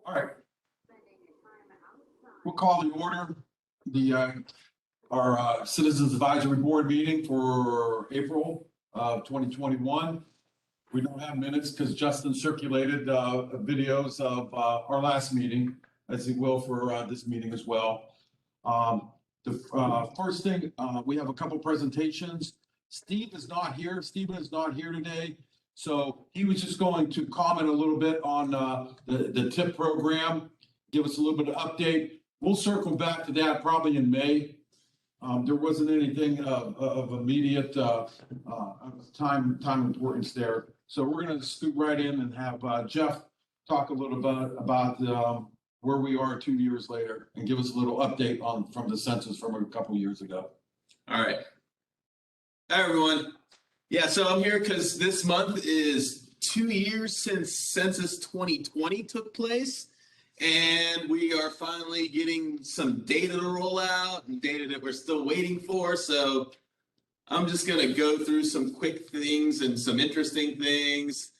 All right. We'll call the order, our Citizens Advisory Board meeting for April of 2021. We don't have minutes because Justin circulated videos of our last meeting, as he will for this meeting as well. The first thing, we have a couple presentations. Steve is not here. Stephen is not here today. So he was just going to comment a little bit on the TIP program, give us a little bit of update. We'll circle back to that probably in May. There wasn't anything of immediate time importance there. So we're going to scoot right in and have Jeff talk a little bit about where we are 2 years later and give us a little update from the census from a couple years ago. All right. Hi, everyone. Yeah, so I'm here because this month is 2 years since Census 2020 took place, and we are finally getting some data to roll out and data that we're still waiting for. So I'm just going to go through some quick things and some interesting things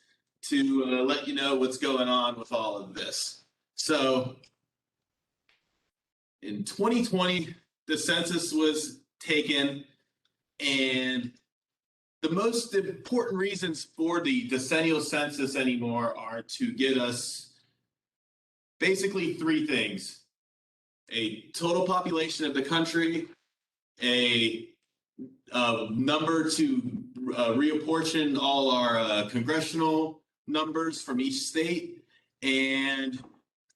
to let you know what's going on with all of this. So in 2020, the census was taken, and the most important reasons for the decennial census anymore are to get us basically three things: a total population of the country, a number to reapportion all our congressional numbers from each state, and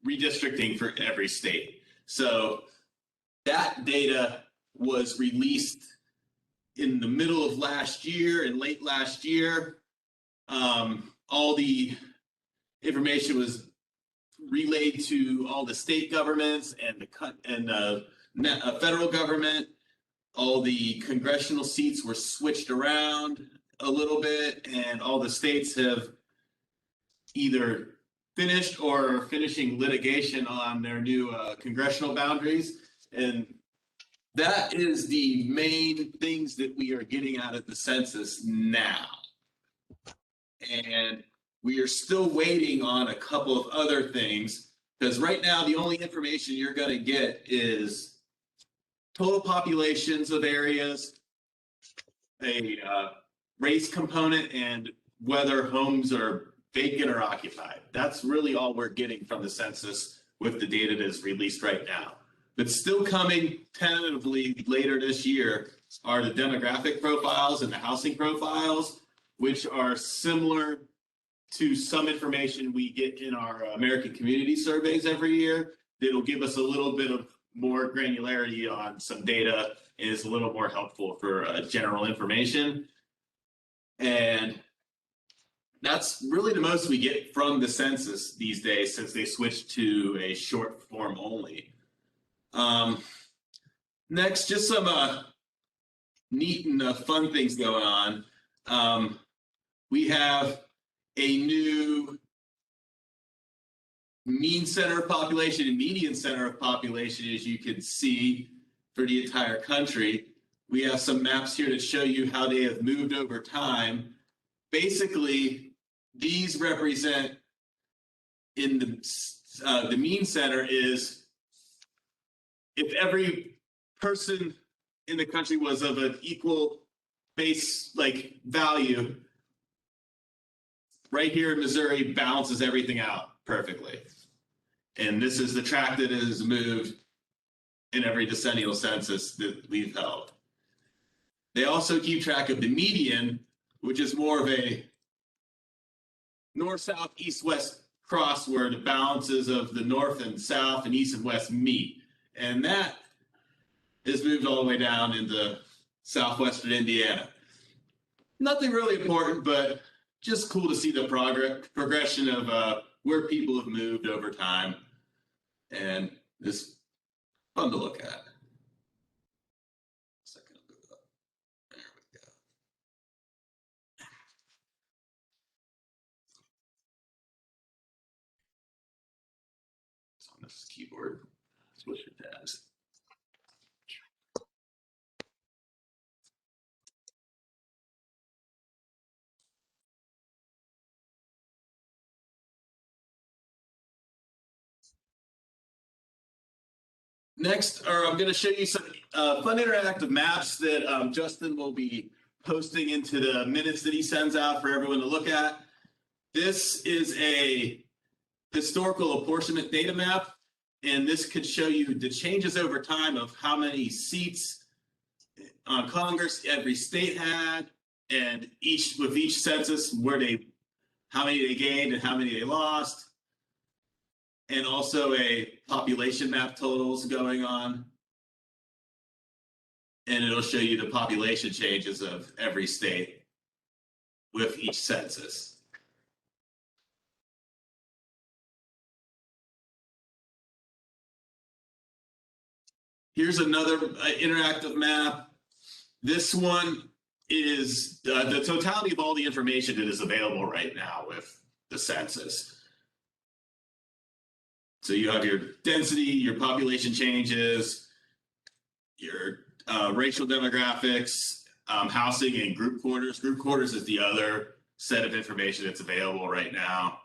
redistricting for every state. So that data was released in the middle of last year and late last year. All the information was relayed to all the state governments and the federal government. All the congressional seats were switched around a little bit, and all the states have either finished or are finishing litigation on their new congressional boundaries. And that is the main things that we are getting out of the census now. And we are still waiting on a couple of other things, because right now the only information you're going to get is total populations of areas, a race component, and whether homes are vacant or occupied. That's really all we're getting from the census with the data that is released right now. But still coming tentatively later this year are the demographic profiles and the housing profiles, which are similar to some information we get in our American Community Surveys every year. That'll give us a little bit of more granularity on some data and is a little more helpful for general information. And that's really the most we get from the census these days, since they switched to a short form only. Next, just some neat and fun things going on. We have a new mean center of population and median center of population, as you can see, for the entire country. We have some maps here to show you how they have moved over time. Basically, these represent, in the mean center is if every person in the country was of an equal base value. Right here in Missouri balances everything out perfectly. And this is the track that has moved in every decennial census that we've held. They also keep track of the median, which is more of a north, south, east, west cross, where the balances of the north and south and east and west meet. And that is moved all the way down into southwestern Indiana. Nothing really important, but just cool to see the progression of where people have moved over time. And it's fun to look at. There we go. It's on this keyboard. Switch your tabs. Next, I'm going to show you some fun interactive maps that Justin will be posting into the minutes that he sends out for everyone to look at. This is a historical apportionment data map, and this could show you the changes over time of how many seats on Congress every state had, and with each census how many they gained and how many they lost, and also a population map totals going on. And it'll show you the population changes of every state with each census. Here's another interactive map. This one is the totality of all the information that is available right now with the census. So you have your density, your population changes, your racial demographics, housing, and group quarters. Group quarters is the other set of information that's available right now.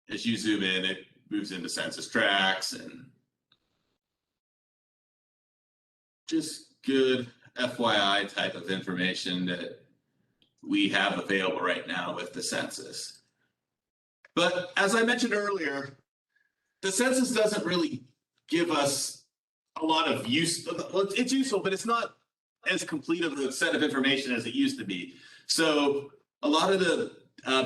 As you zoom in, it moves into census tracts and just good FYI type of information that we have available right now with the census. But as I mentioned earlier, the census doesn't really give us a lot of use. Well, it's useful, but it's not as complete of a set of information as it used to be. So a lot of the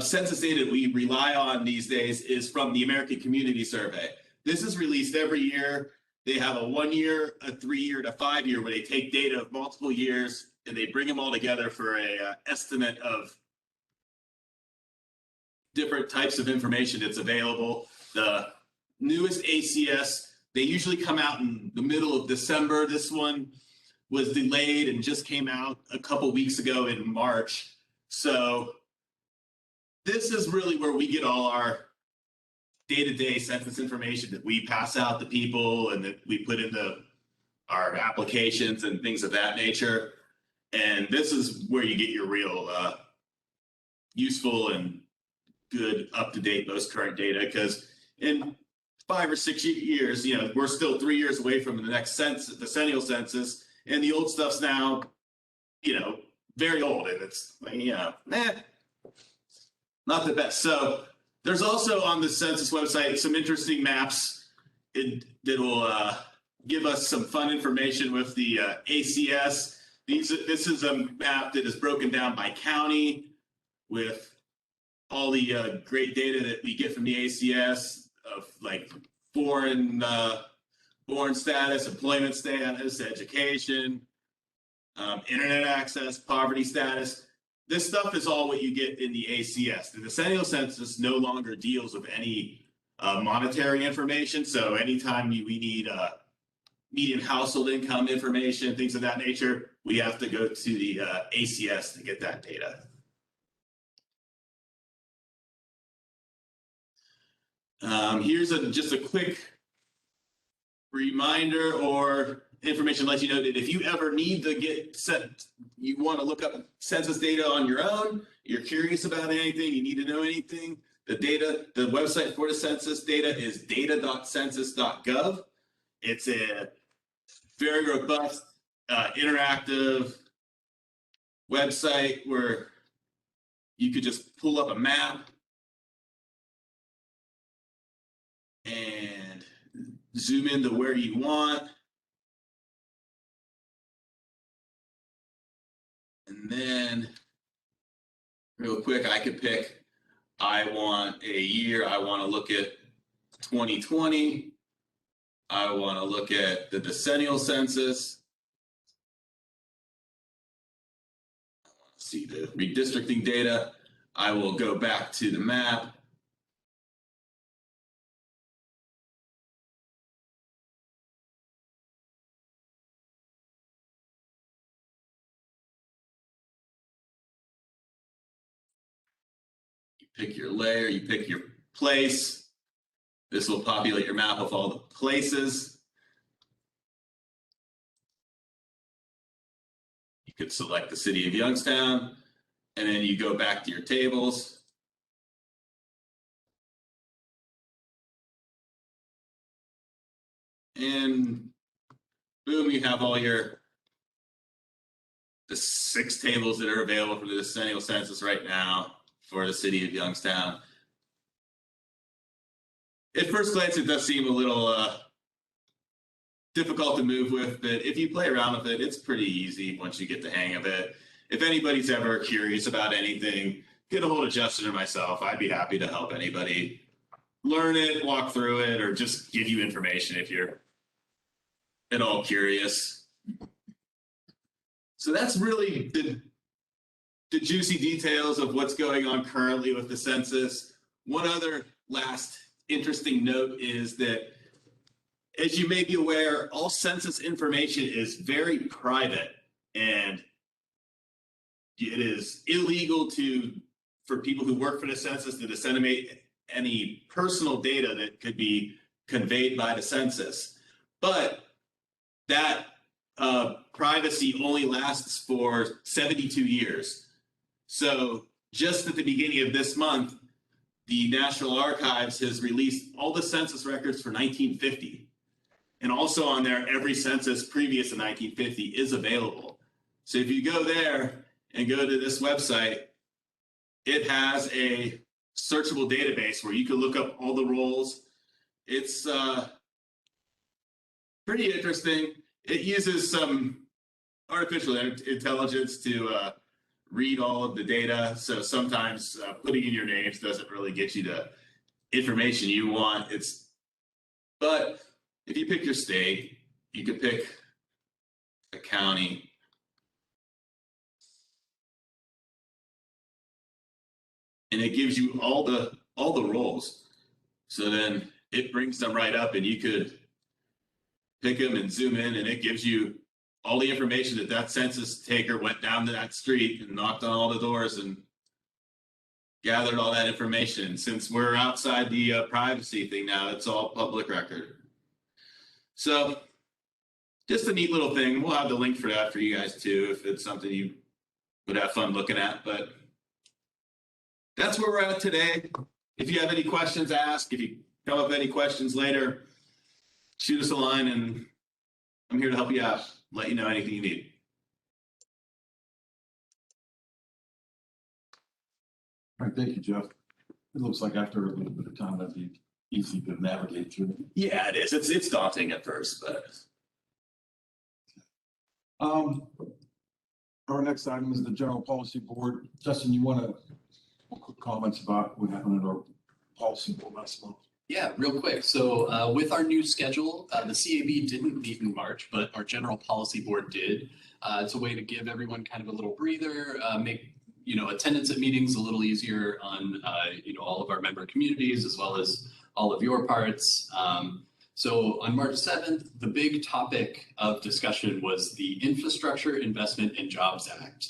census data we rely on these days is from the American Community Survey. This is released every year. They have a 1 year, a 3 year, and a 5 year where they take data of multiple years and they bring them all together for a estimate of different types of information that's available. The newest ACS, they usually come out in the middle of December. This one was delayed and just came out a couple weeks ago in March. So this is really where we get all our day-to-day census information that we pass out to people and that we put into our applications and things of that nature. And this is where you get your real useful and good, up-to-date, most current data, because in 5 or 6 years, we're still 3 years away from the next census, the decennial census, and the old stuff's now, very old, and it's not the best. So there's also on the census website some interesting maps that will give us some fun information with the ACS. This is a map that is broken down by county with all the great data that we get from the ACS of like foreign born status, employment status, education, internet access, poverty status. This stuff is all what you get in the ACS. The decennial census no longer deals with any monetary information. So anytime we need median household income information, things of that nature, we have to go to the ACS to get that data. Here's just a quick reminder or information to let you know that if you ever need to you want to look up census data on your own, you're curious about anything, you need to know anything, the website for the census data is data.census.gov. It's a very robust, interactive website where you could just pull up a map and zoom into where you want. And then real quick, I could pick, I want a year, I want to look at 2020. I want to look at the decennial census. I want to see the redistricting data. I will go back to the map. Pick your layer, you pick your place. This will populate your map of all the places. You could select the city of Youngstown, and then you go back to your tables. And boom, you have all the 6 tables that are available for the decennial census right now for the city of Youngstown. At first glance, it does seem a little difficult to move with, but if you play around with it, it's pretty easy once you get the hang of it. If anybody's ever curious about anything, get a hold of Justin or myself. I'd be happy to help anybody learn it, walk through it, or just give you information if you're at all curious. So that's really the juicy details of what's going on currently with the census. One other last interesting note is that, as you may be aware, all census information is very private, and it is illegal for people who work for the census to disseminate any personal data that could be conveyed by the census. But that privacy only lasts for 72 years. So just at the beginning of this month, the National Archives has released all the census records for 1950. And also on there, every census previous to 1950 is available. So if you go there and go to this website, it has a searchable database where you can look up all the roles. It's pretty interesting. It uses some artificial intelligence to read all of the data. So sometimes putting in your names doesn't really get you the information you want. But if you pick your state, you could pick a county. And it gives you all the roles. So then it brings them right up, and you could pick them and zoom in, and it gives you all the information that census taker went down to that street and knocked on all the doors and gathered all that information. Since we're outside the privacy thing now, it's all public record. So just a neat little thing. We'll have the link for that for you guys too, if it's something you would have fun looking at. But that's where we're at today. If you have any questions, ask. If you come up with any questions later, shoot us a line, and I'm here to help you out, let you know anything you need. All right, thank you, Jeff. It looks like after a little bit of time, that'd be easy to navigate through. Yeah, it is. It's daunting at first, but our next item is the General Policy Board. Justin, you want to quick comments about what happened at our policy board last month? Yeah, real quick. So with our new schedule, the CAB didn't meet in March, but our General Policy Board did. It's a way to give everyone kind of a little breather, make attendance at meetings a little easier on all of our member communities as well as all of your parts. So on March 7th, the big topic of discussion was the Infrastructure Investment and Jobs Act,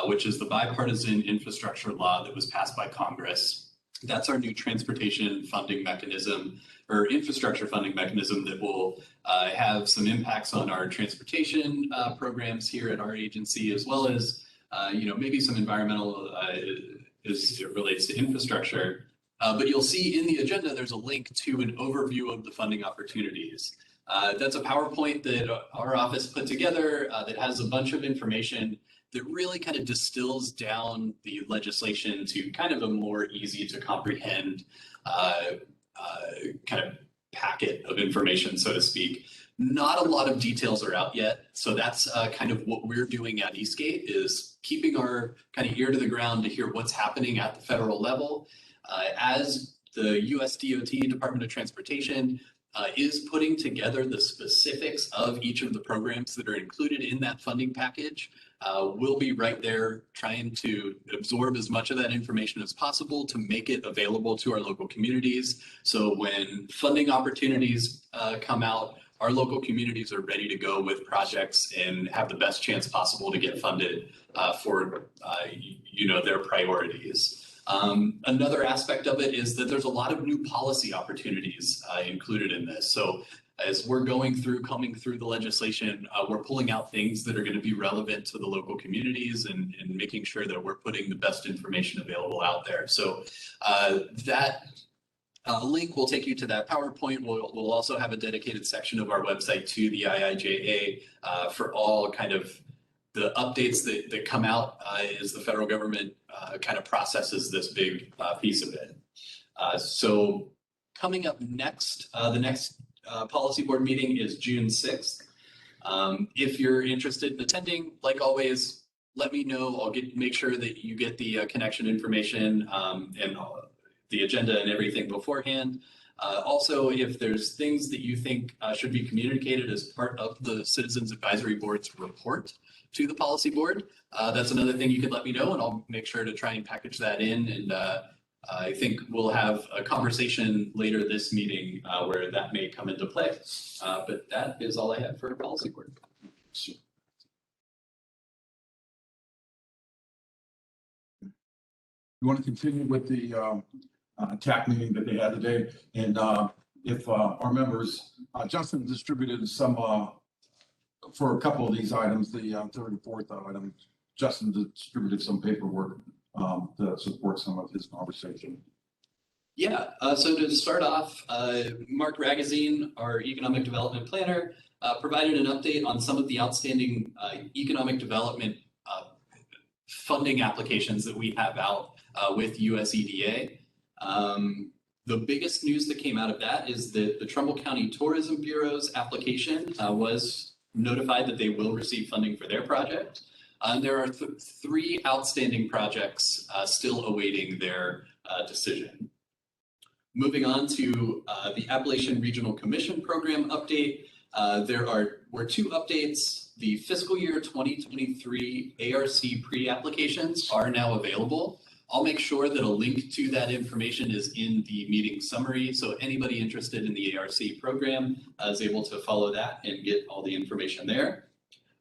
which is the bipartisan infrastructure law that was passed by Congress. That's our new transportation funding mechanism, or infrastructure funding mechanism, that will have some impacts on our transportation programs here at our agency, as well as maybe some environmental as it relates to infrastructure. But you'll see in the agenda, there's a link to an overview of the funding opportunities. That's a PowerPoint that our office put together that has a bunch of information that really kind of distills down the legislation to kind of a more easy to comprehend kind of packet of information, so to speak. Not a lot of details are out yet. So that's kind of what we're doing at Eastgate, is keeping our kind of ear to the ground to hear what's happening at the federal level. As the US DOT, Department of Transportation, is putting together the specifics of each of the programs that are included in that funding package. We'll be right there trying to absorb as much of that information as possible to make it available to our local communities. So when funding opportunities come out, our local communities are ready to go with projects and have the best chance possible to get funded for their priorities. Another aspect of it is that there's a lot of new policy opportunities included in this. So as we're combing through the legislation, we're pulling out things that are going to be relevant to the local communities and making sure that we're putting the best information available out there. So that link will take you to that PowerPoint. We'll also have a dedicated section of our website to the IIJA for all kind of the updates that come out as the federal government kind of processes this big piece of it. So coming up next, the next policy board meeting is June 6th. If you're interested in attending, like always, let me know. I'll make sure that you get the connection information and the agenda and everything beforehand. Also, if there's things that you think should be communicated as part of the Citizens Advisory Board's report to the policy board, that's another thing you could let me know, and I'll make sure to try and package that in. And I think we'll have a conversation later this meeting where that may come into play. But that is all I have for policy board. You want to continue with the TAC meeting that they had today? And if our members, Justin distributed some, for a couple of these items, the third and fourth item, Justin distributed some paperwork to support some of his conversation. Yeah, so to start off, Mark Ragazine, our economic development planner, provided an update on some of the outstanding economic development funding applications that we have out with USEDA. The biggest news that came out of that is that the Trumbull County Tourism Bureau's application was notified that they will receive funding for their project. There are three outstanding projects still awaiting their decision. Moving on to the Appalachian Regional Commission Program update, there were two updates. The fiscal year 2023 ARC pre-applications are now available. I'll make sure that a link to that information is in the meeting summary, so anybody interested in the ARC program is able to follow that and get all the information there.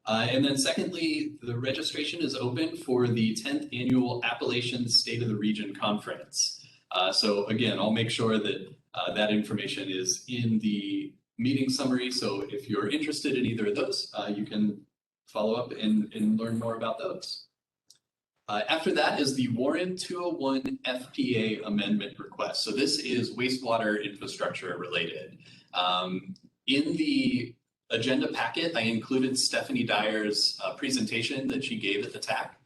And then secondly, the registration is open for the 10th annual Appalachian State of the Region Conference. So again, I'll make sure that that information is in the meeting summary. So if you're interested in either of those, you can follow up and learn more about those. After that is the Warren 201 FPA amendment request. So this is wastewater infrastructure related. In the agenda packet, I included Stephanie Dyer's presentation that she gave at the TAC,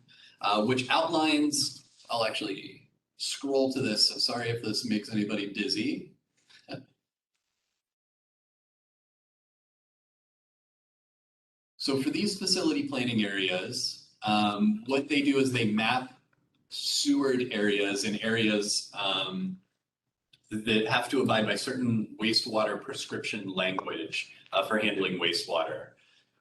which outlines, I'll actually scroll to this. So sorry if this makes anybody dizzy. So for these facility planning areas, what they do is they map sewered areas and areas that have to abide by certain wastewater prescription language for handling wastewater.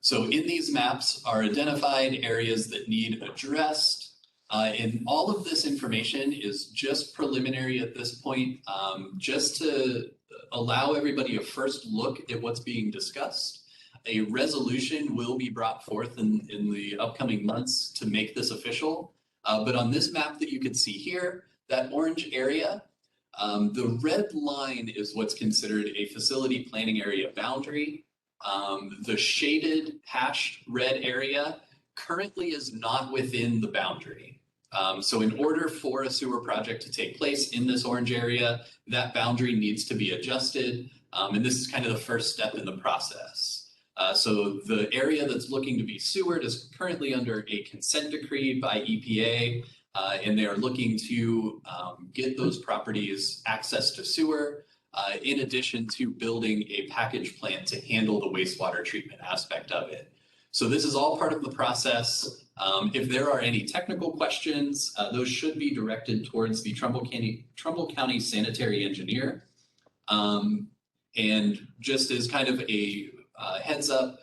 So in these maps are identified areas that need addressed, and all of this information is just preliminary at this point, just to allow everybody a first look at what's being discussed. A resolution will be brought forth in the upcoming months to make this official. But on this map that you can see here, that orange area, the red line is what's considered a facility planning area boundary. The shaded hashed red area currently is not within the boundary. So in order for a sewer project to take place in this orange area, that boundary needs to be adjusted. And this is kind of the first step in the process. So the area that's looking to be sewered is currently under a consent decree by EPA, and they are looking to get those properties access to sewer, in addition to building a package plant to handle the wastewater treatment aspect of it. So this is all part of the process. If there are any technical questions, those should be directed towards the Trumbull County Sanitary Engineer. And just as kind of a heads up,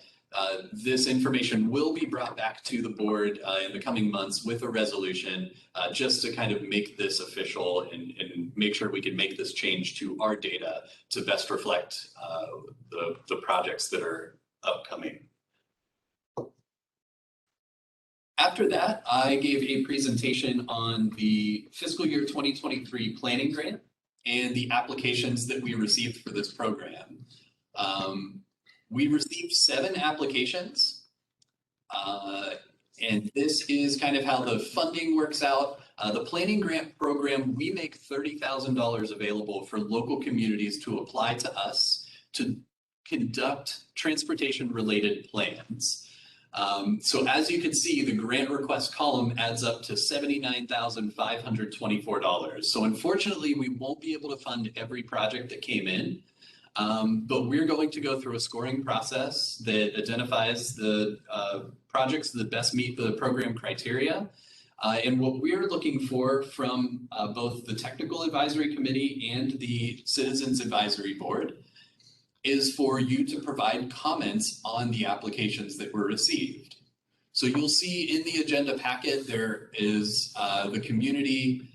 this information will be brought back to the board in the coming months with a resolution, just to kind of make this official and make sure we can make this change to our data to best reflect the projects that are upcoming. After that, I gave a presentation on the fiscal year 2023 planning grant and the applications that we received for this program. We received 7 applications, and this is kind of how the funding works out. The planning grant program, we make $30,000 available for local communities to apply to us to conduct transportation-related plans. So as you can see, the grant request column adds up to $79,524. So unfortunately, we won't be able to fund every project that came in, but we're going to go through a scoring process that identifies the projects that best meet the program criteria. And what we're looking for from both the Technical Advisory Committee and the Citizens Advisory Board is for you to provide comments on the applications that were received. So you'll see in the agenda packet, there is the community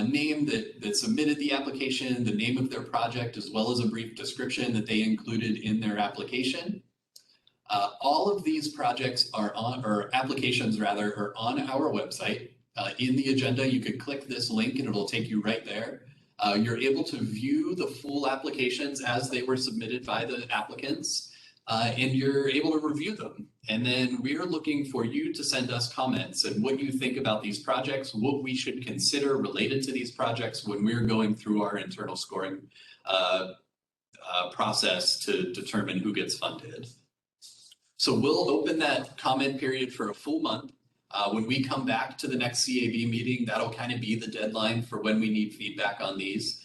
name that submitted the application, the name of their project, as well as a brief description that they included in their application. All of these projects are on, or applications rather, are on our website. In the agenda, you could click this link and it'll take you right there. You're able to view the full applications as they were submitted by the applicants, and you're able to review them. And then we're looking for you to send us comments and what you think about these projects, what we should consider related to these projects when we're going through our internal scoring process to determine who gets funded. So we'll open that comment period for a full month. When we come back to the next CAB meeting, that'll kind of be the deadline for when we need feedback on these.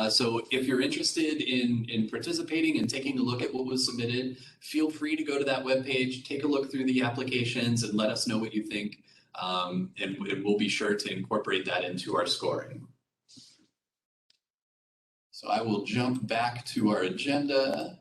So if you're interested in participating and taking a look at what was submitted, feel free to go to that webpage, take a look through the applications and let us know what you think. And we'll be sure to incorporate that into our scoring. So I will jump back to our agenda.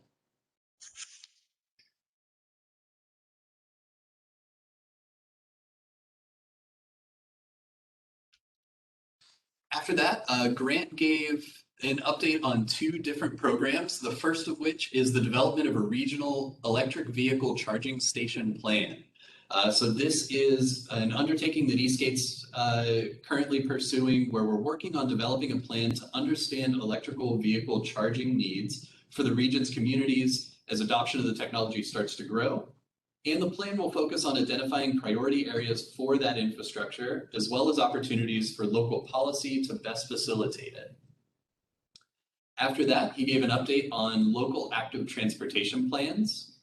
After that, Grant gave an update on two different programs, the first of which is the development of a regional electric vehicle charging station plan. So this is an undertaking that Eastgate's currently pursuing, where we're working on developing a plan to understand electrical vehicle charging needs for the region's communities as adoption of the technology starts to grow. And the plan will focus on identifying priority areas for that infrastructure, as well as opportunities for local policy to best facilitate it. After that, he gave an update on local active transportation plans.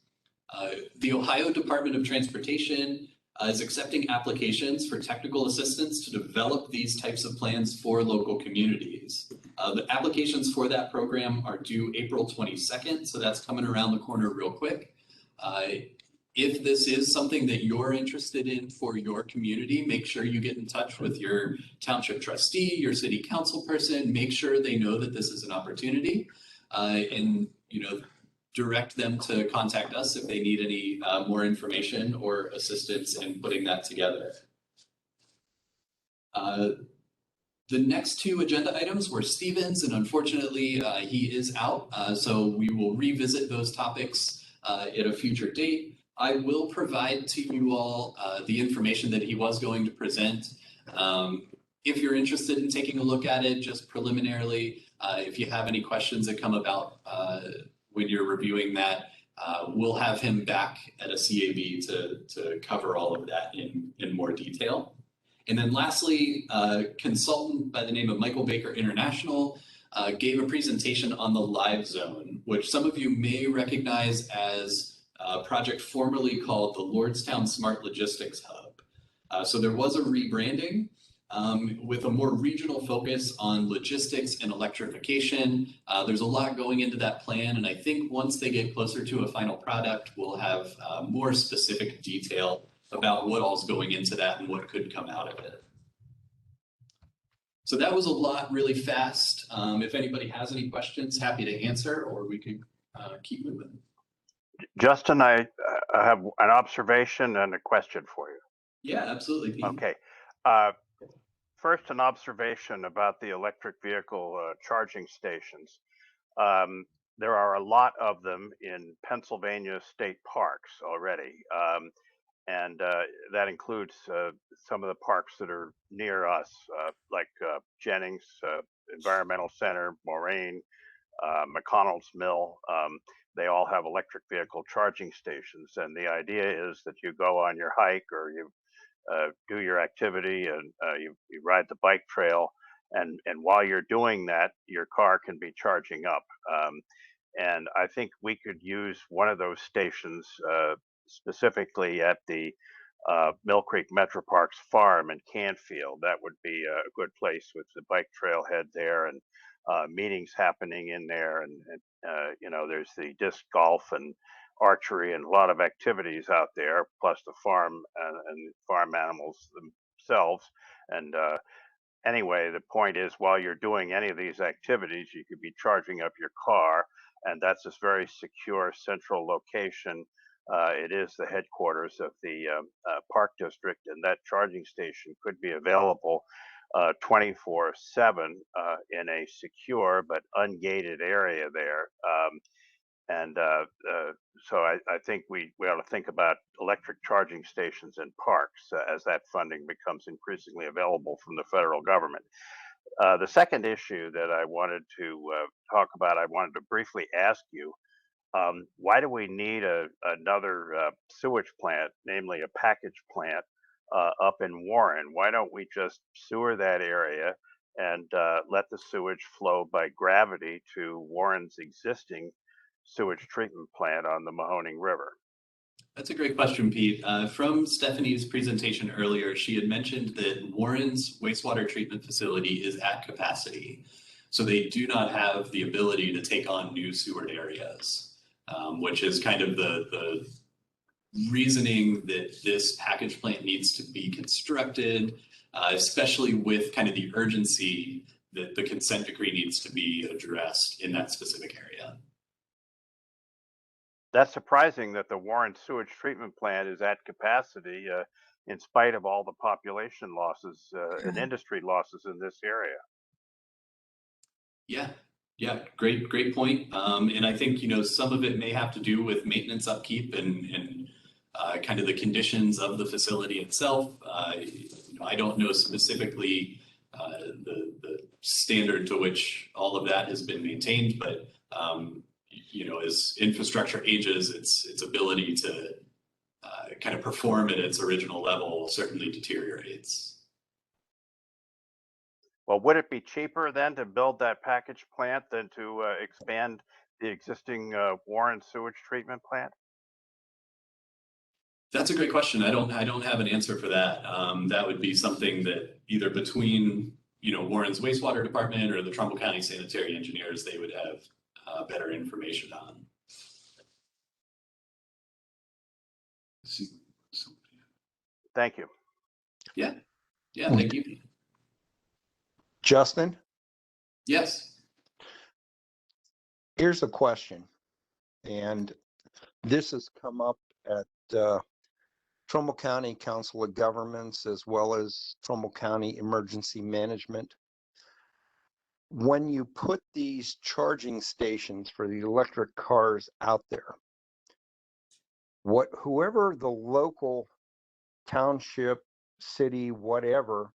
The Ohio Department of Transportation is accepting applications for technical assistance to develop these types of plans for local communities. The applications for that program are due April 22nd, so that's coming around the corner real quick. If this is something that you're interested in for your community, make sure you get in touch with your township trustee, your city council person, make sure they know that this is an opportunity, and direct them to contact us if they need any more information or assistance in putting that together. The next two agenda items were Stevens, and unfortunately he is out, so we will revisit those topics at a future date. I will provide to you all the information that he was going to present. If you're interested in taking a look at it, just preliminarily, if you have any questions that come about when you're reviewing that, we'll have him back at a CAB to cover all of that in more detail. And then lastly, a consultant by the name of Michael Baker International gave a presentation on the Live Zone, which some of you may recognize as a project formerly called the Lordstown Smart Logistics Hub. So there was a rebranding with a more regional focus on logistics and electrification. There's a lot going into that plan, and I think once they get closer to a final product, we'll have more specific detail about what all's going into that and what could come out of it. So that was a lot really fast. If anybody has any questions, happy to answer, or we can keep moving. Justin, I have an observation and a question for you. Yeah, absolutely, Pete. Okay. First, an observation about the electric vehicle charging stations. There are a lot of them in Pennsylvania state parks already. And that includes some of the parks that are near us, like Jennings Environmental Center, Moraine, McConnell's Mill. They all have electric vehicle charging stations, and the idea is that you go on your hike or you do your activity and you ride the bike trail. And while you're doing that, your car can be charging up. And I think we could use one of those stations specifically at the Mill Creek Metro Parks farm in Canfield. That would be a good place with the bike trailhead there and meetings happening in there. And you know, there's the disc golf and archery and a lot of activities out there, plus the farm and farm animals themselves. And anyway, the point is, while you're doing any of these activities, you could be charging up your car, and that's this very secure central location. It is the headquarters of the park district, and that charging station could be available 24/7 in a secure but ungated area there. And so I think we ought to think about electric charging stations in parks as that funding becomes increasingly available from the federal government. The second issue that I wanted to talk about, I wanted to briefly ask you, why do we need another sewage plant, namely a package plant, up in Warren? Why don't we just sewer that area and let the sewage flow by gravity to Warren's existing sewage treatment plant on the Mahoning River? That's a great question, Pete. From Stephanie's presentation earlier, she had mentioned that Warren's wastewater treatment facility is at capacity. So they do not have the ability to take on new sewer areas, which is kind of the reasoning that this package plant needs to be constructed, especially with kind of the urgency that the consent decree needs to be addressed in that specific area. That's surprising that the Warren sewage treatment plant is at capacity in spite of all the population losses and industry losses in this area. Yeah, great point. And I think, you know, some of it may have to do with maintenance upkeep and kind of the conditions of the facility itself. You know, I don't know specifically the standard to which all of that has been maintained, but you know, as infrastructure ages, its ability to kind of perform at its original level certainly deteriorates. Well, would it be cheaper then to build that package plant than to expand the existing Warren sewage treatment plant? That's a great question. I don't have an answer for that. That would be something that either between, you know, Warren's wastewater department or the Trumbull County sanitary engineers, they would have better information on. Thank you. Yeah, thank you. Justin, Yes. here's a question, and this has come up at Trumbull County Council of Governments as well as Trumbull County Emergency Management. When you put these charging stations for the electric cars out there, whoever the local township, city, whatever,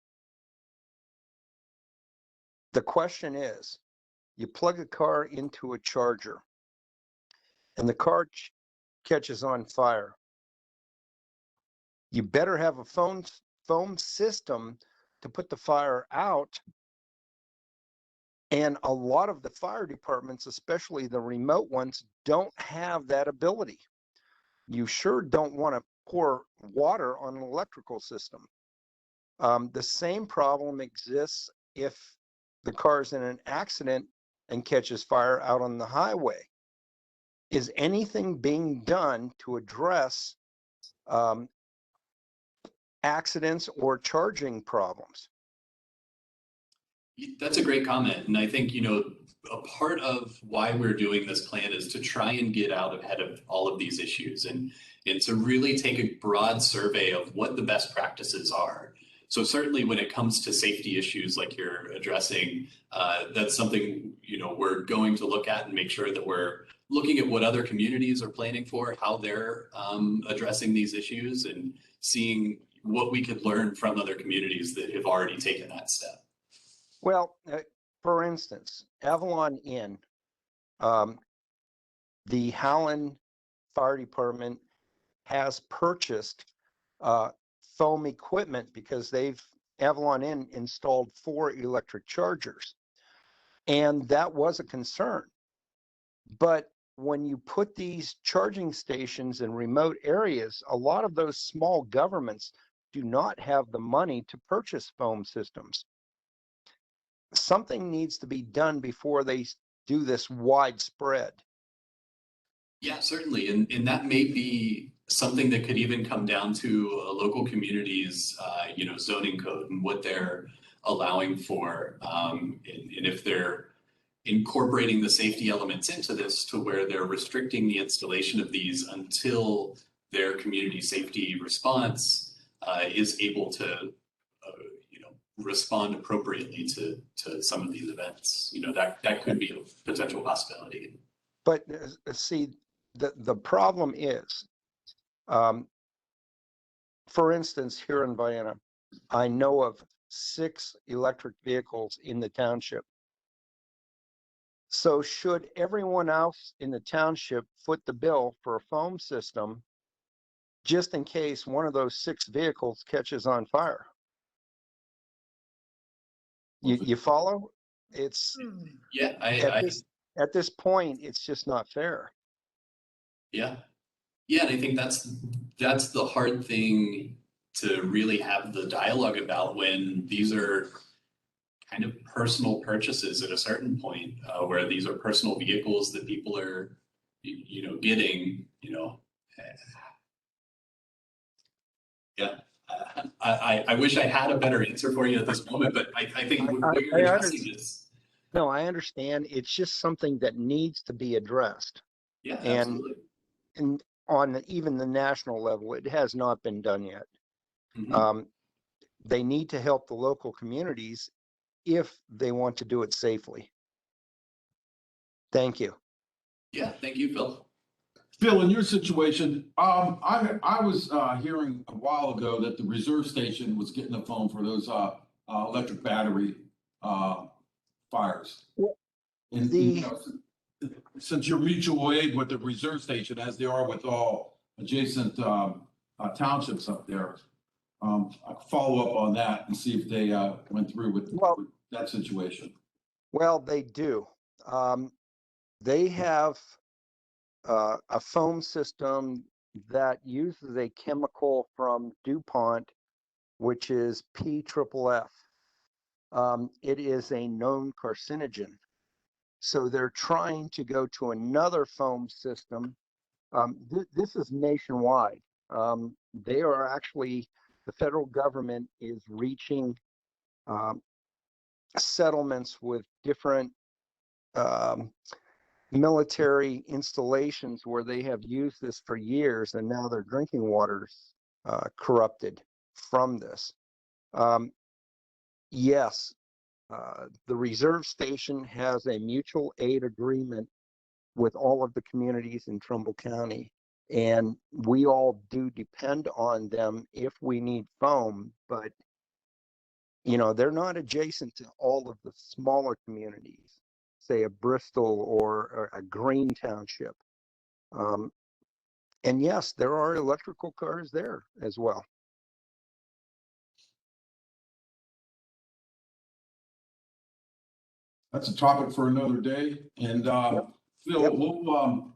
the question is, you plug a car into a charger and the car catches on fire. You better have a foam system to put the fire out. And a lot of the fire departments, especially the remote ones, don't have that ability. You sure don't want to pour water on an electrical system. The same problem exists if the car's in an accident and catches fire out on the highway. Is anything being done to address accidents or charging problems? That's a great comment. And I think, you know, a part of why we're doing this plan is to try and get out ahead of all of these issues and to really take a broad survey of what the best practices are. So certainly when it comes to safety issues like you're addressing, that's something, you know, we're going to look at and make sure that we're looking at what other communities are planning for, how they're addressing these issues, and seeing what we could learn from other communities that have already taken that step. Well, for instance, Avalon Inn, the Howland Fire Department has purchased foam equipment because Avalon Inn installed 4 electric chargers. And that was a concern. But when you put these charging stations in remote areas, a lot of those small governments do not have the money to purchase foam systems. Something needs to be done before they do this widespread. Yeah, certainly. And that may be something that could even come down to a local community's, zoning code and what they're allowing for. And if they're incorporating the safety elements into this to where they're restricting the installation of these until their community safety response is able to, respond appropriately to some of these events. That could be a potential possibility. But see, the problem is, for instance, here in Vienna, I know of 6 electric vehicles in the township. So should everyone else in the township foot the bill for a foam system just in case one of those 6 vehicles catches on fire? You follow? It's Yeah, at this point, it's just not fair. Yeah, and I think that's the hard thing to really have the dialogue about when these are kind of personal purchases at a certain point, where these are personal vehicles that people are, getting, Yeah, I wish I had a better answer for you at this moment, but I think what you're addressing is. No, I understand. It's just something that needs to be addressed. Yeah, and absolutely. And on even the national level, it has not been done yet. Mm-hmm. They need to help the local communities if they want to do it safely. Thank you. Yeah, thank you, Phil. Phil, in your situation, I was hearing a while ago that the reserve station was getting a phone for those electric battery fires. And since you're mutual aid with the reserve station, as they are with all adjacent townships up there, I could follow up on that and see if they went through with that situation. Well, they do. They have a foam system that uses a chemical from DuPont, which is PFFF. It is a known carcinogen. So they're trying to go to another foam system. This is nationwide. They are actually, the federal government is reaching settlements with different military installations where they have used this for years, and now their drinking water's corrupted from this. Yes, the reserve station has a mutual aid agreement with all of the communities in Trumbull County, and we all do depend on them if we need foam, but they're not adjacent to all of the smaller communities, say a Bristol or a Green Township. And yes, there are electrical cars there as well. That's a topic for another day. And Phil, we'll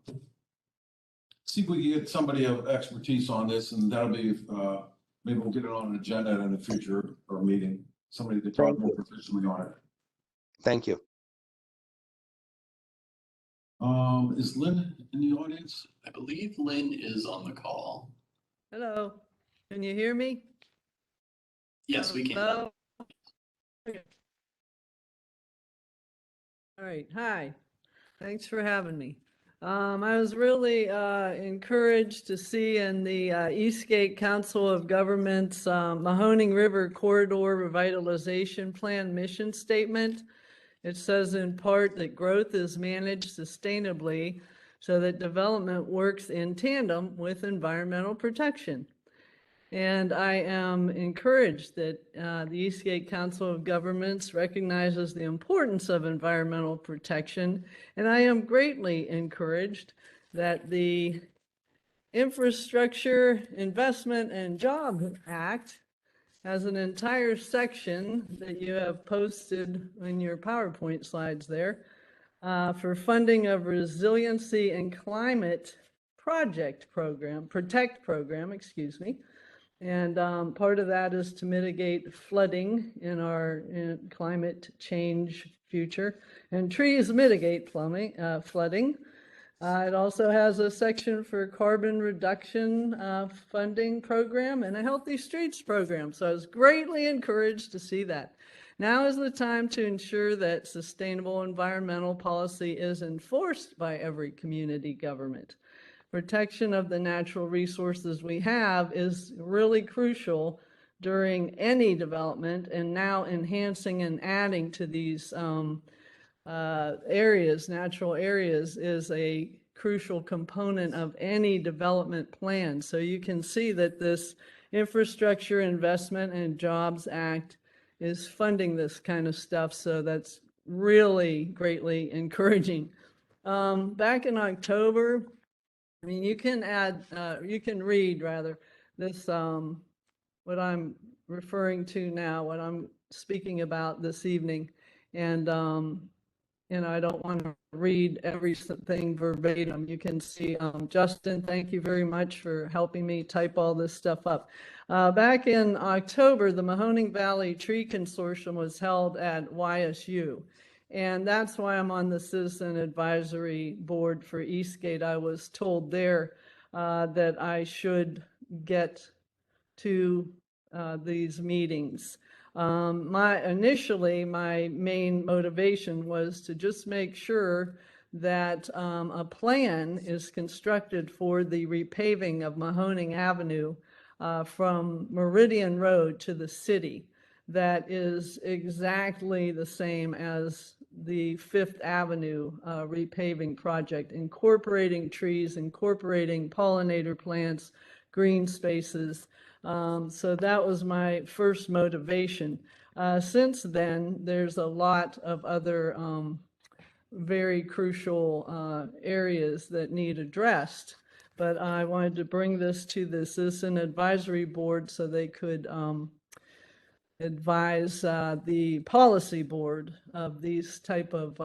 see if we can get somebody of expertise on this, and that'll be maybe we'll get it on an agenda in a future or meeting. Somebody to talk more professionally on it. Thank you. Is Lynn in the audience? I believe Lynn is on the call. Hello, can you hear me? Yes, we can. Hello? All right, hi. Thanks for having me. I was really encouraged to see in the Eastgate Council of Governments Mahoning River Corridor Revitalization Plan mission statement. It says in part that growth is managed sustainably so that development works in tandem with environmental protection. And I am encouraged that the Eastgate Council of Governments recognizes the importance of environmental protection. And I am greatly encouraged that the Infrastructure Investment and Jobs Act has an entire section that you have posted in your PowerPoint slides there for funding of resiliency and climate protect program, excuse me. And part of that is to mitigate flooding in our climate change future, and trees mitigate flooding. It also has a section for carbon reduction funding program and a healthy streets program. So I was greatly encouraged to see that. Now is the time to ensure that sustainable environmental policy is enforced by every community government. Protection of the natural resources we have is really crucial during any development, and now enhancing and adding to these areas, natural areas, is a crucial component of any development plan. So you can see that this Infrastructure Investment and Jobs Act is funding this kind of stuff. So that's really greatly encouraging. Back in October, I mean, you can read rather this, what I'm referring to now, what I'm speaking about this evening. And I don't want to read everything verbatim. You can see, Justin, thank you very much for helping me type all this stuff up. Back in October, the Mahoning Valley Tree Consortium was held at YSU. And that's why I'm on the Citizen Advisory Board for Eastgate. I was told there that I should get to these meetings. Initially, my main motivation was to just make sure that a plan is constructed for the repaving of Mahoning Avenue from Meridian Road to the city. That is exactly the same as the Fifth Avenue repaving project, incorporating trees, incorporating pollinator plants, green spaces. So that was my first motivation. Since then, there's a lot of other very crucial areas that need addressed. But I wanted to bring this to the Citizen Advisory Board so they could advise the policy board of these type of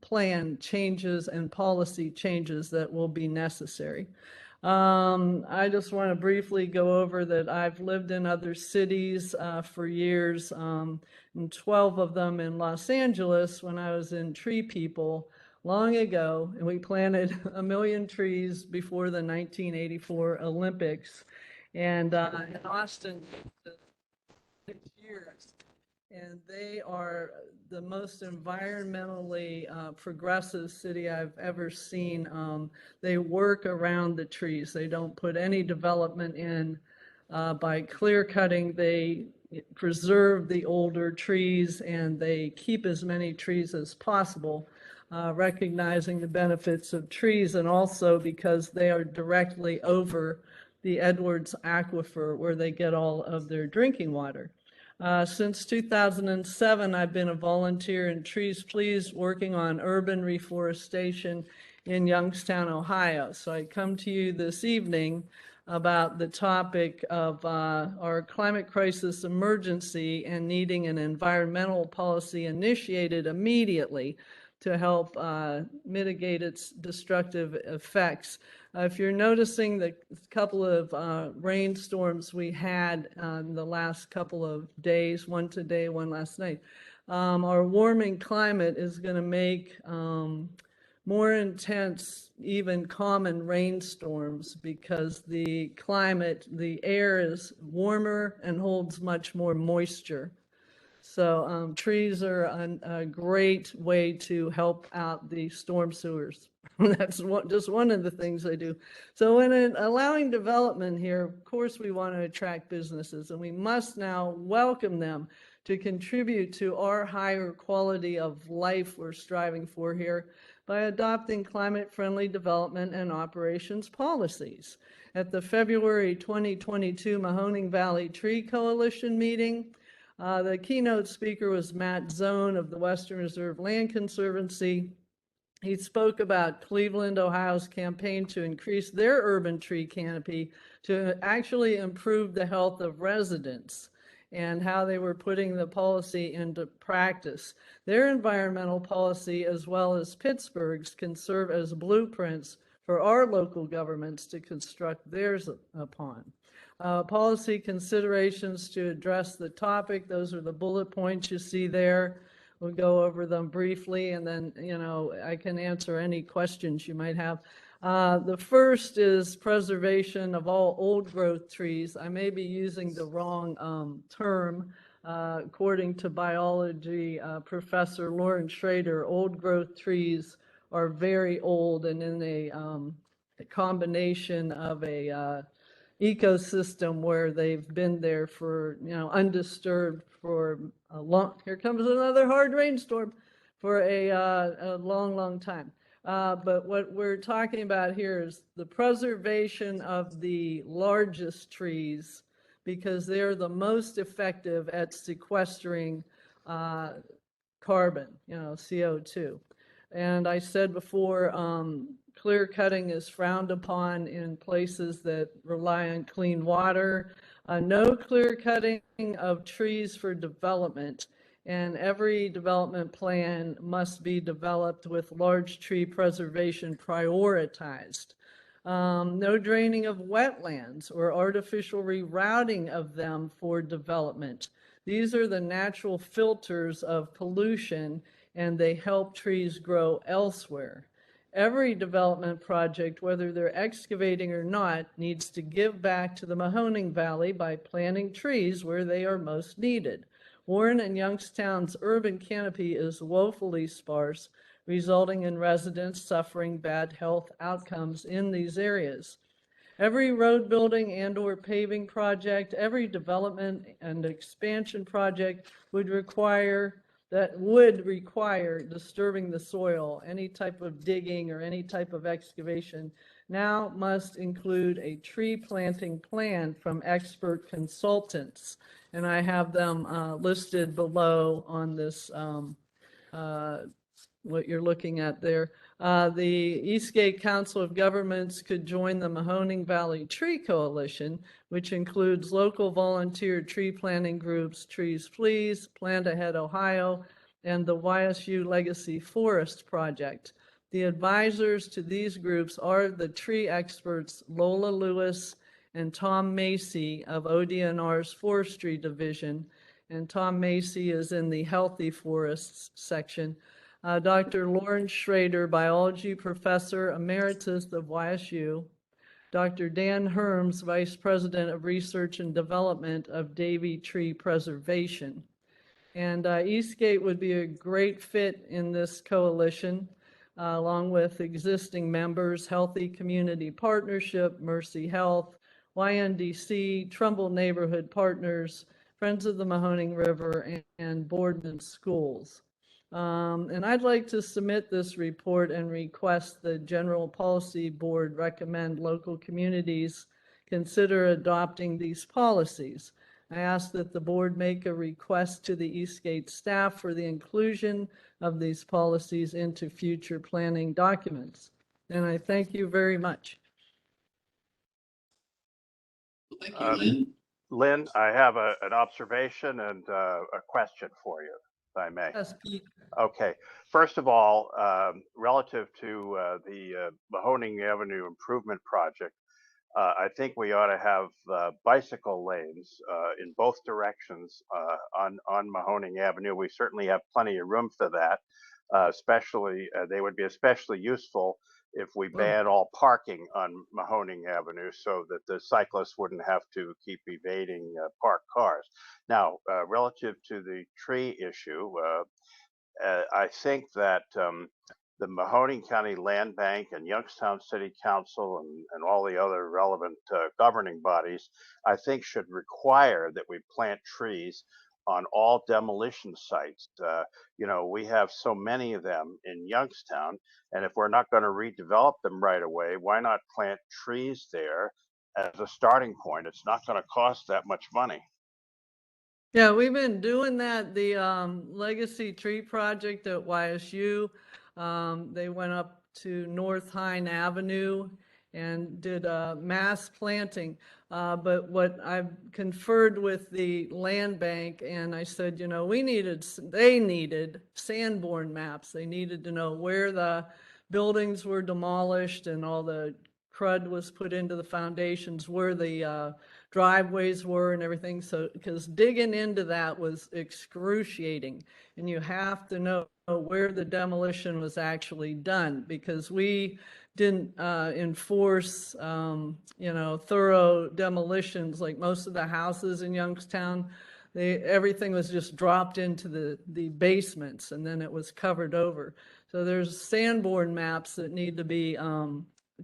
plan changes and policy changes that will be necessary. I just want to briefly go over that I've lived in other cities for years, and 12 of them in Los Angeles when I was in Tree People long ago, and we planted 1 million trees before the 1984 Olympics. And in Austin, 6 years, and they are the most environmentally progressive city I've ever seen. They work around the trees. They don't put any development in by clear cutting. They preserve the older trees, and they keep as many trees as possible, recognizing the benefits of trees, and also because they are directly over the Edwards Aquifer where they get all of their drinking water. Since 2007, I've been a volunteer in Trees Please, working on urban reforestation in Youngstown, Ohio. So I come to you this evening about the topic of our climate crisis emergency and needing an environmental policy initiated immediately to help mitigate its destructive effects. If you're noticing the couple of rainstorms we had in the last couple of days, one today, one last night, our warming climate is going to make more intense, even common rainstorms, because the climate, the air is warmer and holds much more moisture. So trees are a great way to help out the storm sewers. That's just one of the things they do. So when allowing development here, of course, we want to attract businesses, and we must now welcome them to contribute to our higher quality of life we're striving for here by adopting climate-friendly development and operations policies. At the February 2022 Mahoning Valley Tree Coalition meeting, the keynote speaker was Matt Zone of the Western Reserve Land Conservancy. He spoke about Cleveland, Ohio's campaign to increase their urban tree canopy to actually improve the health of residents and how they were putting the policy into practice. Their environmental policy, as well as Pittsburgh's, can serve as blueprints for our local governments to construct theirs upon. Policy considerations to address the topic, those are the bullet points you see there. We'll go over them briefly, and then, I can answer any questions you might have. The first is preservation of all old growth trees. I may be using the wrong term. According to biology professor Lauren Schrader, old growth trees are very old and in a combination of a ecosystem where they've been there for, undisturbed for a long, here comes another hard rainstorm, for a long, long time. But what we're talking about here is the preservation of the largest trees, because they're the most effective at sequestering carbon, CO2. And I said before, clear cutting is frowned upon in places that rely on clean water. No clear cutting of trees for development, and every development plan must be developed with large tree preservation prioritized. No draining of wetlands or artificial rerouting of them for development. These are the natural filters of pollution, and they help trees grow elsewhere. Every development project, whether they're excavating or not, needs to give back to the Mahoning Valley by planting trees where they are most needed. Warren and Youngstown's urban canopy is woefully sparse, resulting in residents suffering bad health outcomes in these areas. Every road building and/or paving project, every development and expansion project would require disturbing the soil. Any type of digging or any type of excavation now must include a tree planting plan from expert consultants. And I have them listed below on this, what you're looking at there. The Eastgate Council of Governments could join the Mahoning Valley Tree Coalition, which includes local volunteer tree planting groups, Trees Please, Plant Ahead Ohio, and the YSU Legacy Forest Project. The advisors to these groups are the tree experts Lola Lewis and Tom Macy of ODNR's Forestry Division, and Tom Macy is in the Healthy Forests section. Dr. Lauren Schrader, biology professor emeritus of YSU. Dr. Dan Herms, vice president of research and development of Davy Tree Preservation. And Eastgate would be a great fit in this coalition, along with existing members, Healthy Community Partnership, Mercy Health, YNDC, Trumbull Neighborhood Partners, Friends of the Mahoning River, and Boardman Schools. And I'd like to submit this report and request the General Policy Board recommend local communities consider adopting these policies. I ask that the board make a request to the Eastgate staff for the inclusion of these policies into future planning documents. And I thank you very much. Thank you, Lynn. Lynn, I have an observation and a question for you, if I may. Yes, Pete. Okay. First of all, relative to the Mahoning Avenue Improvement Project, I think we ought to have bicycle lanes in both directions on Mahoning Avenue. We certainly have plenty of room for that. Especially, they would be especially useful if we ban all parking on Mahoning Avenue so that the cyclists wouldn't have to keep evading parked cars. Now, relative to the tree issue, I think that the Mahoning County Land Bank and Youngstown City Council and all the other relevant governing bodies, I think should require that we plant trees on all demolition sites. We have so many of them in Youngstown, and if we're not going to redevelop them right away, why not plant trees there as a starting point? It's not going to cost that much money. Yeah, we've been doing that. The Legacy Tree Project at YSU They went up to North Hine Avenue and did mass planting. But what I've conferred with the land bank, and I said, you know, they needed Sanborn maps. They needed to know where the buildings were demolished and all the crud was put into the foundations, where the driveways were and everything. So, because digging into that was excruciating, and you have to know where the demolition was actually done, because we didn't enforce, you know, thorough demolitions like most of the houses in Youngstown. Everything was just dropped into the basements, and then it was covered over. So there's Sanborn maps that need to be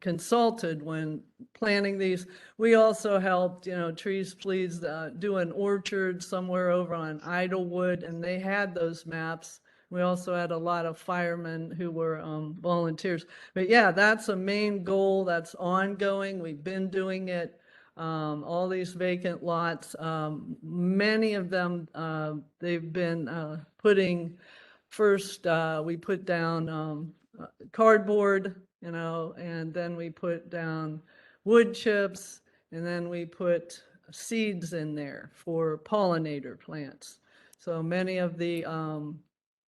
consulted when planning these. We also helped, you know, Trees Please do an orchard somewhere over on Idlewood, and they had those maps. We also had a lot of firemen who were volunteers. But yeah, that's a main goal that's ongoing. We've been doing it. All these vacant lots, many of them, they've been putting first, we put down cardboard, you know, and then we put down wood chips, and then we put seeds in there for pollinator plants. So many of the,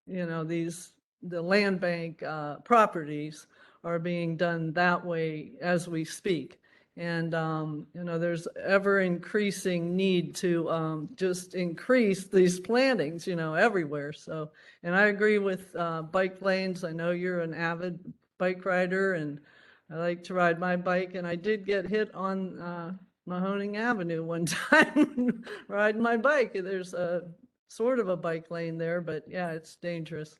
you know, the land bank properties are being done that way as we speak. And, you know, there's ever increasing need to just increase these plantings, you know, everywhere. So, and I agree with bike lanes. I know you're an avid bike rider, and I like to ride my bike. And I did get hit on Mahoning Avenue one time riding my bike. There's a sort of a bike lane there, but yeah, it's dangerous.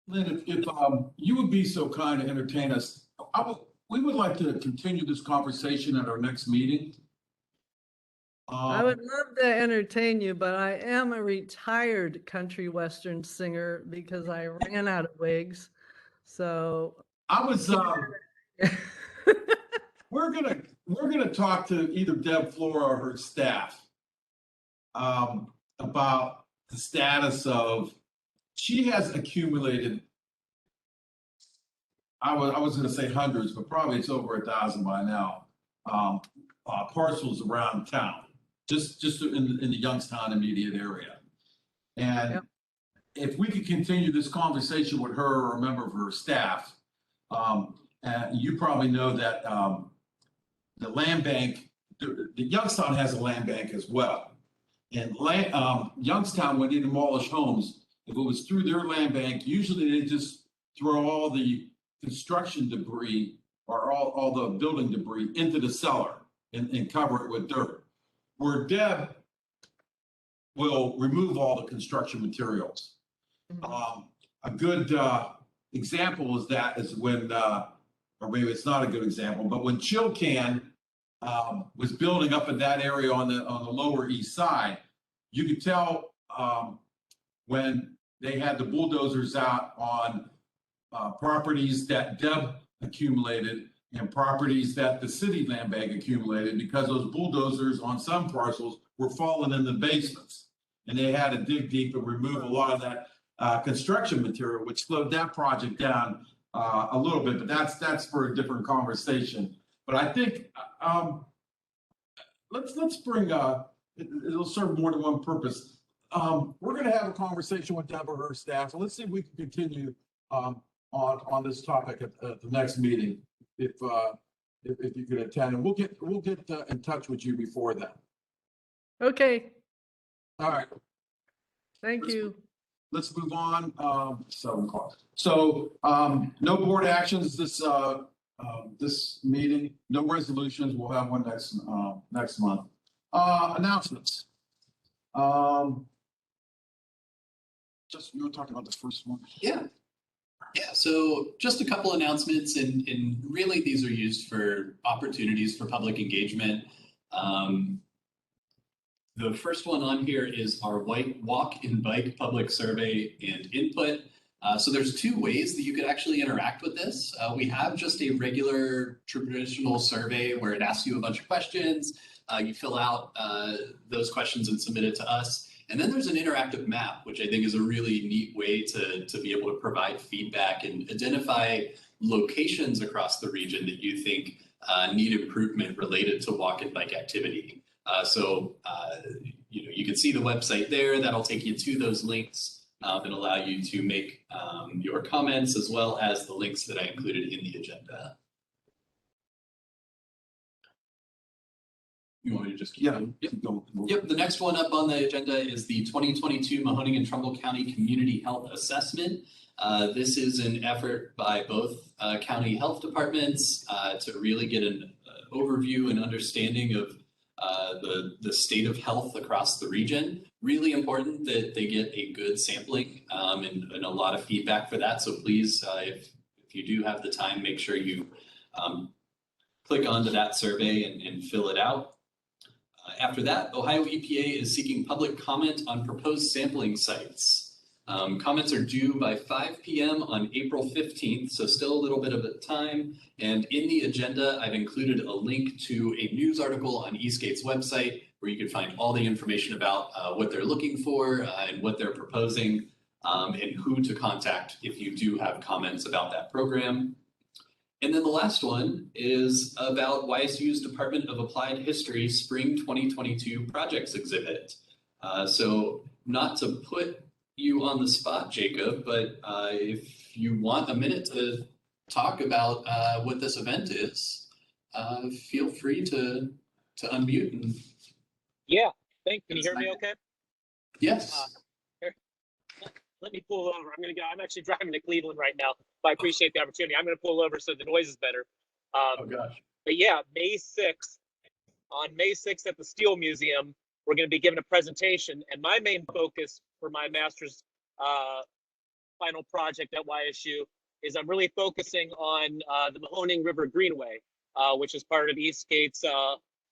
Lynn, if you would be so kind to entertain us, we would like to continue this conversation at our next meeting. I would love to entertain you, but I am a retired country western singer because I ran out of wigs. So I was, we're gonna talk to either Deb Flora or her staff about the status of, she has accumulated, I was gonna say hundreds, but probably it's over 1,000 by now, parcels around town, just in the Youngstown immediate area. And Yep. if we could continue this conversation with her or a member of her staff, and you probably know that the land bank, the Youngstown has a land bank as well. And Youngstown, when they demolish homes, if it was through their land bank, usually they just throw all the construction debris or all the building debris into the cellar and cover it with dirt. Where Deb will remove all the construction materials. A good example is when, or maybe it's not a good example, but when Chilcan was building up in that area on the Lower East Side, you could tell when they had the bulldozers out on properties that Deb accumulated and properties that the city land bank accumulated, because those bulldozers on some parcels were falling in the basements, and they had to dig deep and remove a lot of that construction material, which slowed that project down a little bit, but that's for a different conversation. But I think let's bring it'll serve more than one purpose. We're going to have a conversation with Deb or her staff, and let's see if we can continue on this topic at the next meeting, if you could attend, and we'll get in touch with you before then. Okay, All right. thank you. Let's move on. 7 o'clock. So no board actions this meeting. No resolutions. We'll have one next month. Announcements. Just you were talking about the first one. Yeah. So just a couple announcements, and really these are used for opportunities for public engagement. The first one on here is our walk and bike public survey and input. So there's 2 ways that you could actually interact with this. We have just a regular traditional survey where it asks you a bunch of questions. You fill out those questions and submit it to us. And then there's an interactive map, which I think is a really neat way to be able to provide feedback and identify locations across the region that you think need improvement related to walk and bike activity. You can see the website there. That'll take you to those links and allow you to make your comments, as well as the links that I included in the agenda. You want me to just keep going? Yep. Yep. The next one up on the agenda is the 2022 Mahoning and Trumbull County Community Health Assessment. This is an effort by both county health departments to really get an overview and understanding of the state of health across the region. Really important that they get a good sampling and a lot of feedback for that. So please, if you do have the time, make sure you click onto that survey and fill it out. After that, Ohio EPA is seeking public comment on proposed sampling sites. Comments are due by 5 p.m. on April 15th, so still a little bit of a time. And in the agenda, I've included a link to a news article on Eastgate's website where you can find all the information about what they're looking for and what they're proposing and who to contact if you do have comments about that program. And then the last one is about YSU's Department of Applied History Spring 2022 Projects Exhibit. So not to put you on the spot, Jacob, but if you want a minute to talk about what this event is, feel free to unmute. And... Yeah, thanks. Can you hear me okay? Yes. Let me pull over. I'm actually driving to Cleveland right now, but I appreciate the opportunity. I'm going to pull over so the noise is better. Oh gosh. But yeah, on May 6th at the Steel Museum, we're going to be giving a presentation. And my main focus for my master's final project at YSU is I'm really focusing on the Mahoning River Greenway, which is part of Eastgate's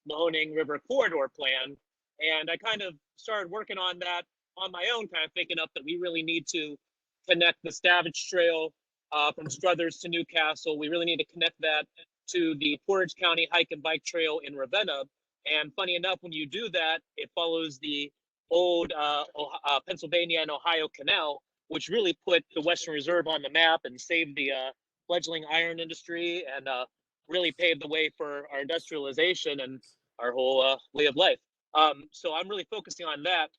Mahoning River Corridor Plan. And I kind of started working on that on my own, kind of thinking up that we really need to connect the Stavage Trail from Struthers to Newcastle. We really need to connect that to the Portage County Hike and Bike Trail in Ravenna. And funny enough, when you do that, it follows the old Pennsylvania and Ohio Canal, which really put the Western Reserve on the map and saved the fledgling iron industry and really paved the way for our industrialization and our whole way of life. So I'm really focusing on that.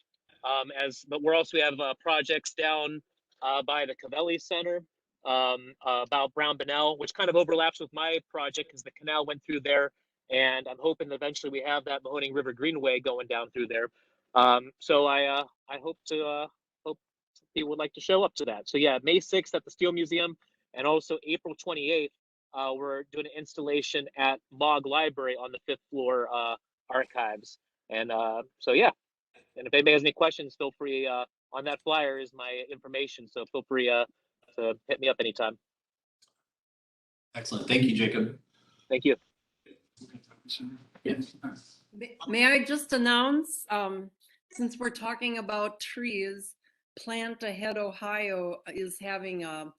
But we have projects down by the Cavelli Center about Brown Bonnell, which kind of overlaps with my project because the canal went through there. And I'm hoping that eventually we have that Mahoning River Greenway going down through there. So I hope people would like to show up to that. So yeah, May 6th at the Steel Museum, and also April 28th, we're doing an installation at Mogg Library on the 5th floor archives. And so yeah, and if anybody has any questions, feel free. On that flyer is my information, so feel free to hit me up anytime. Excellent. Thank you, Jacob. Thank you. Yes. May I just announce, since we're talking about trees, Plant Ahead Ohio is having a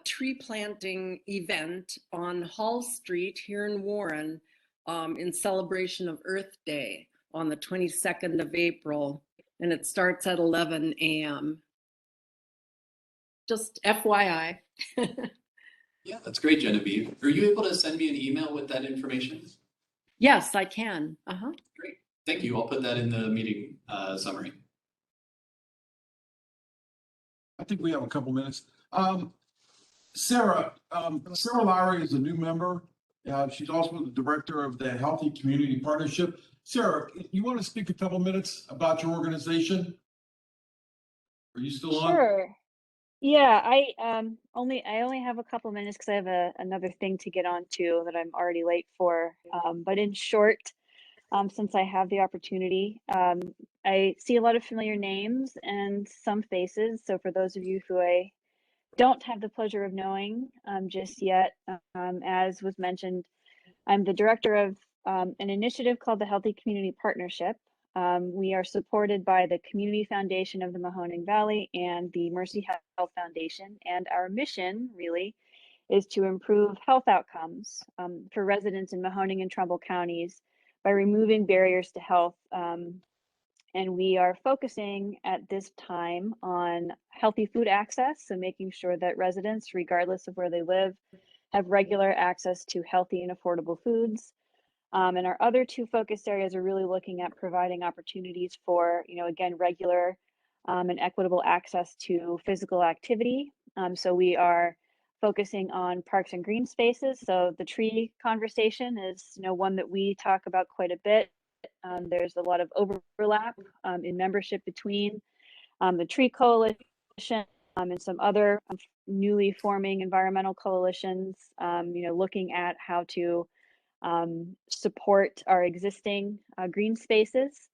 tree planting event on Hall Street here in Warren in celebration of Earth Day on the 22nd of April, and it starts at 11 a.m. Just FYI. Yeah, that's great, Genevieve. Are you able to send me an email with that information? Yes, I can. Great. Thank you. I'll put that in the meeting summary. I think we have a couple minutes. Sarah Lowry is a new member. She's also the director of the Healthy Community Partnership. Sarah, you want to speak a couple minutes about your organization? Are you still on? Sure. Yeah, I only have a couple minutes because I have another thing to get on to that I'm already late for. But in short, since I have the opportunity, I see a lot of familiar names and some faces. So for those of you who I don't have the pleasure of knowing just yet, as was mentioned, I'm the director of an initiative called the Healthy Community Partnership. We are supported by the Community Foundation of the Mahoning Valley and the Mercy Health Foundation. And our mission really is to improve health outcomes for residents in Mahoning and Trumbull counties by removing barriers to health And we are focusing at this time on healthy food access, so making sure that residents, regardless of where they live, have regular access to healthy and affordable foods. And our other two focus areas are really looking at providing opportunities for, again, regular and equitable access to physical activity. So we are focusing on parks and green spaces. So the tree conversation is, one that we talk about quite a bit. There's a lot of overlap in membership between the Tree Coalition and some other newly forming environmental coalitions, looking at how to support our existing green spaces.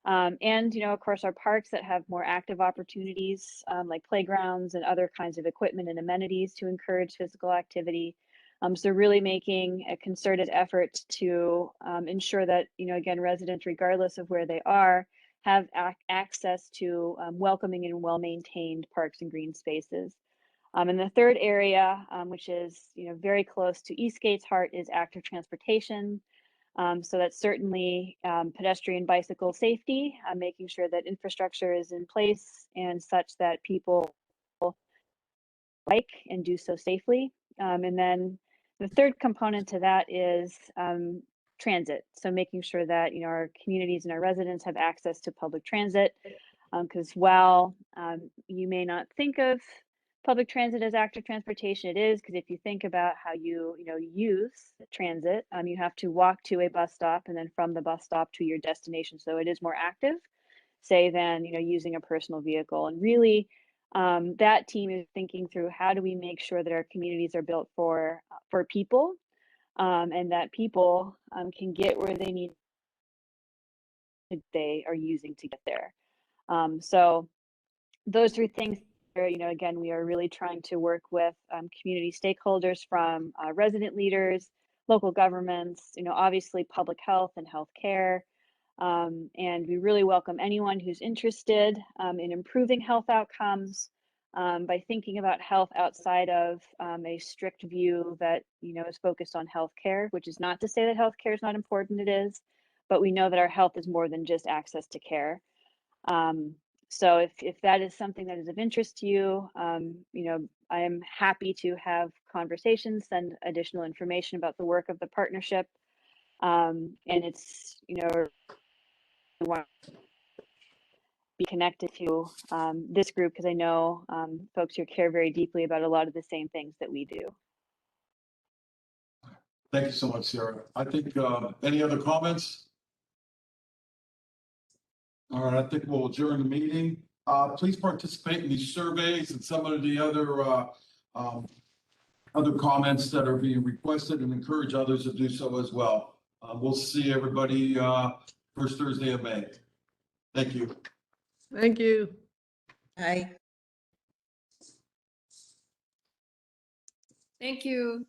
And, of course, our parks that have more active opportunities like playgrounds and other kinds of equipment and amenities to encourage physical activity. So really making a concerted effort to ensure that, again, residents, regardless of where they are, have access to welcoming and well-maintained parks and green spaces. And the third area, which is very close to Eastgate's heart, is active transportation. So that's certainly pedestrian bicycle safety, making sure that infrastructure is in place and such that people bike and do so safely. And then the third component to that is transit. So making sure that our communities and our residents have access to public transit. Because while you may not think of public transit as active transportation, it is, because if you think about how you use transit, you have to walk to a bus stop and then from the bus stop to your destination. So it is more active, say, than using a personal vehicle. And really, that team is thinking through how do we make sure that our communities are built for people, and that people can get where they need they are using to get there. So those three things, again, we are really trying to work with community stakeholders, from resident leaders, local governments, obviously public health and healthcare. And we really welcome anyone who's interested in improving health outcomes by thinking about health outside of a strict view that, is focused on healthcare, which is not to say that healthcare is not important, it is, but we know that our health is more than just access to care. So if that is something that is of interest to you, I am happy to have conversations, send additional information about the work of the partnership. And it's, want to be connected to this group, because I know folks here care very deeply about a lot of the same things that we do. Thank you so much, Sarah. I think, any other comments? All right, I think we'll adjourn the meeting. Please participate in these surveys and some of the other comments that are being requested, and encourage others to do so as well. We'll see everybody first Thursday of May. Thank you. Thank you. Aye. Thank you.